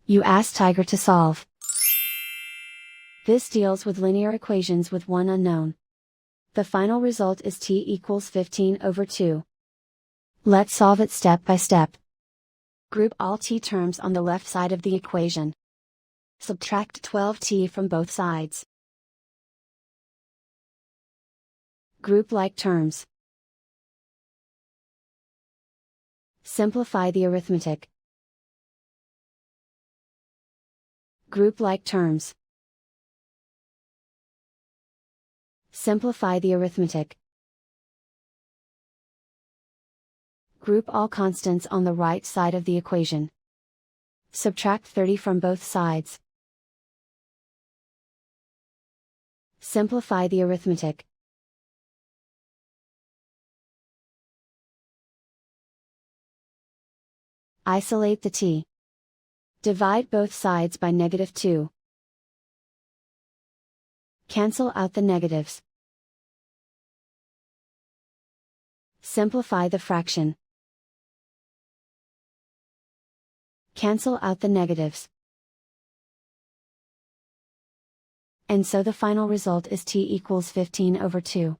You ask Tiger to solve. This deals with linear equations with one unknown. The final result is t equals 15/2. Let's solve it step by step. Group all t terms on the left side of the equation. Subtract 12t from both sides. Group like terms. Simplify the arithmetic. Group like terms. Simplify the arithmetic. Group all constants on the right side of the equation. Subtract 30 from both sides. Simplify the arithmetic. Isolate the t. Divide both sides by -2. Cancel out the negatives. Simplify the fraction. Cancel out the negatives. And so the final result is t equals 15/2.